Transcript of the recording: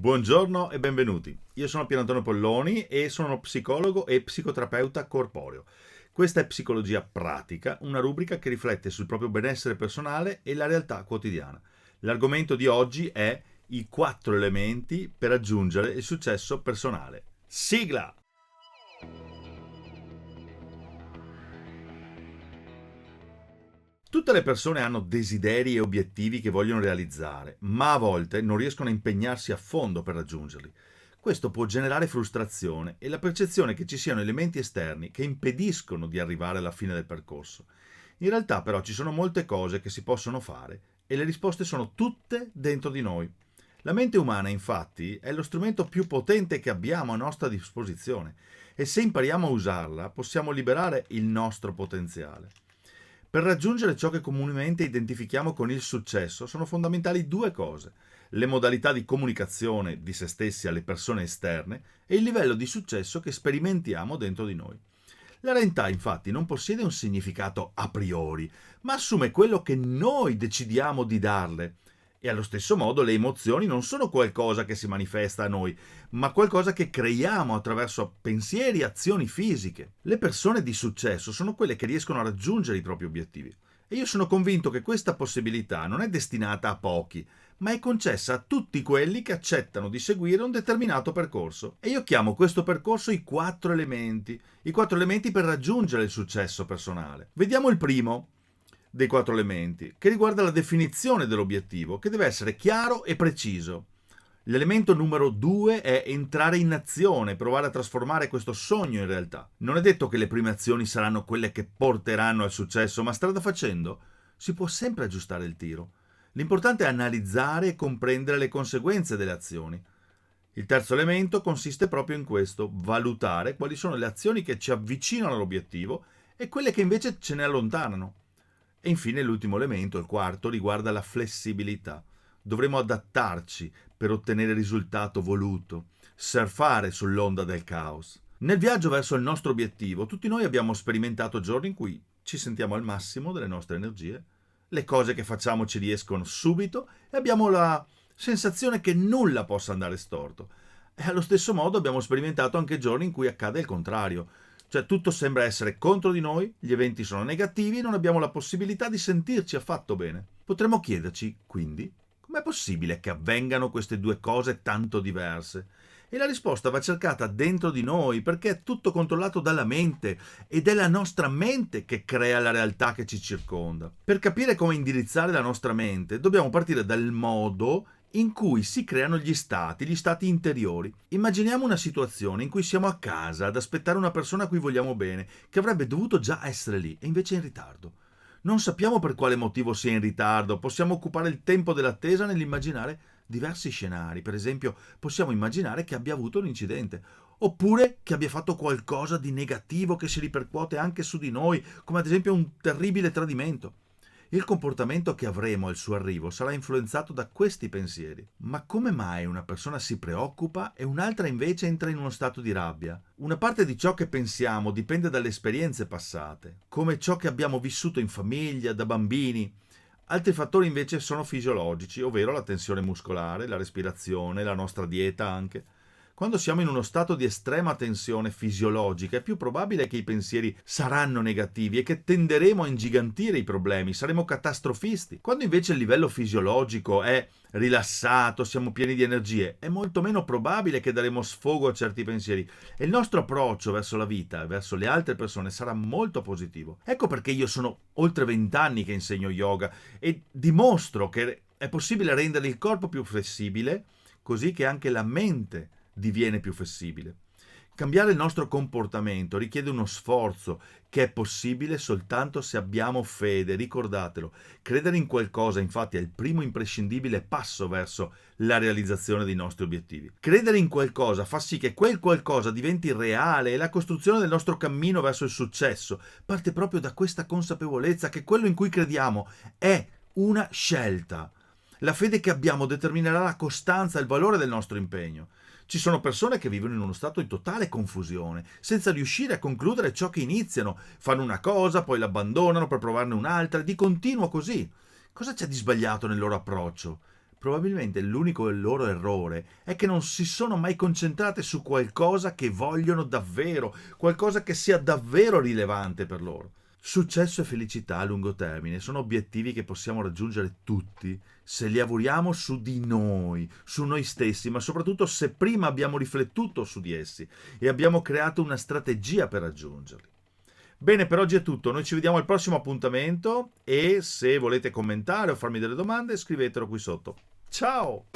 Buongiorno e benvenuti. Io sono Pier Antonio Polloni e sono psicologo e psicoterapeuta corporeo. Questa è Psicologia Pratica, una rubrica che riflette sul proprio benessere personale e la realtà quotidiana. L'argomento di oggi è i 4 elementi per raggiungere il successo personale. Sigla! Tutte le persone hanno desideri e obiettivi che vogliono realizzare, ma a volte non riescono a impegnarsi a fondo per raggiungerli. Questo può generare frustrazione e la percezione che ci siano elementi esterni che impediscono di arrivare alla fine del percorso. In realtà però ci sono molte cose che si possono fare e le risposte sono tutte dentro di noi. La mente umana, infatti, è lo strumento più potente che abbiamo a nostra disposizione e se impariamo a usarla possiamo liberare il nostro potenziale. Per raggiungere ciò che comunemente identifichiamo con il successo sono fondamentali due cose: le modalità di comunicazione di se stessi alle persone esterne e il livello di successo che sperimentiamo dentro di noi. La realtà infatti non possiede un significato a priori, ma assume quello che noi decidiamo di darle. E allo stesso modo le emozioni non sono qualcosa che si manifesta a noi, ma qualcosa che creiamo attraverso pensieri e azioni fisiche. Le persone di successo sono quelle che riescono a raggiungere i propri obiettivi. E io sono convinto che questa possibilità non è destinata a pochi, ma è concessa a tutti quelli che accettano di seguire un determinato percorso. E io chiamo questo percorso i 4 elementi, i 4 elementi per raggiungere il successo personale. Vediamo il primo dei 4 elementi, che riguarda la definizione dell'obiettivo, che deve essere chiaro e preciso. L'elemento numero 2 è entrare in azione, provare a trasformare questo sogno in realtà. Non è detto che le prime azioni saranno quelle che porteranno al successo, ma strada facendo si può sempre aggiustare il tiro. L'importante è analizzare e comprendere le conseguenze delle azioni. Il terzo elemento consiste proprio in questo: valutare quali sono le azioni che ci avvicinano all'obiettivo e quelle che invece ce ne allontanano. E infine l'ultimo elemento, il quarto, riguarda la flessibilità. Dovremo adattarci per ottenere il risultato voluto, surfare sull'onda del caos. Nel viaggio verso il nostro obiettivo, tutti noi abbiamo sperimentato giorni in cui ci sentiamo al massimo delle nostre energie, le cose che facciamo ci riescono subito e abbiamo la sensazione che nulla possa andare storto. E allo stesso modo abbiamo sperimentato anche giorni in cui accade il contrario. Cioè tutto sembra essere contro di noi, gli eventi sono negativi e non abbiamo la possibilità di sentirci affatto bene. Potremmo chiederci, quindi, com'è possibile che avvengano queste due cose tanto diverse? E la risposta va cercata dentro di noi, perché è tutto controllato dalla mente ed è la nostra mente che crea la realtà che ci circonda. Per capire come indirizzare la nostra mente, dobbiamo partire dal modo in cui si creano gli stati interiori. Immaginiamo una situazione in cui siamo a casa ad aspettare una persona a cui vogliamo bene, che avrebbe dovuto già essere lì e invece è in ritardo. Non sappiamo per quale motivo sia in ritardo, possiamo occupare il tempo dell'attesa nell'immaginare diversi scenari. Per esempio, possiamo immaginare che abbia avuto un incidente, oppure che abbia fatto qualcosa di negativo che si ripercuote anche su di noi, come ad esempio un terribile tradimento. Il comportamento che avremo al suo arrivo sarà influenzato da questi pensieri. Ma come mai una persona si preoccupa e un'altra invece entra in uno stato di rabbia? Una parte di ciò che pensiamo dipende dalle esperienze passate, come ciò che abbiamo vissuto in famiglia, da bambini. Altri fattori invece sono fisiologici, ovvero la tensione muscolare, la respirazione, la nostra dieta anche. Quando siamo in uno stato di estrema tensione fisiologica è più probabile che i pensieri saranno negativi e che tenderemo a ingigantire i problemi, saremo catastrofisti. Quando invece il livello fisiologico è rilassato, siamo pieni di energie, è molto meno probabile che daremo sfogo a certi pensieri e il nostro approccio verso la vita e verso le altre persone sarà molto positivo. Ecco perché io sono oltre 20 anni che insegno yoga e dimostro che è possibile rendere il corpo più flessibile, così che anche la mente diviene più flessibile. Cambiare il nostro comportamento richiede uno sforzo che è possibile soltanto se abbiamo fede, ricordatelo. Credere in qualcosa, infatti, è il primo imprescindibile passo verso la realizzazione dei nostri obiettivi. Credere in qualcosa fa sì che quel qualcosa diventi reale e la costruzione del nostro cammino verso il successo parte proprio da questa consapevolezza che quello in cui crediamo è una scelta. La fede che abbiamo determinerà la costanza e il valore del nostro impegno. Ci sono persone che vivono in uno stato di totale confusione, senza riuscire a concludere ciò che iniziano. Fanno una cosa, poi l'abbandonano per provarne un'altra, di continuo così. Cosa c'è di sbagliato nel loro approccio? Probabilmente l'unico loro errore è che non si sono mai concentrate su qualcosa che vogliono davvero, qualcosa che sia davvero rilevante per loro. Successo e felicità a lungo termine sono obiettivi che possiamo raggiungere tutti se li lavoriamo su di noi, su noi stessi, ma soprattutto se prima abbiamo riflettuto su di essi e abbiamo creato una strategia per raggiungerli. Bene, per oggi è tutto, noi ci vediamo al prossimo appuntamento e se volete commentare o farmi delle domande scrivetelo qui sotto. Ciao!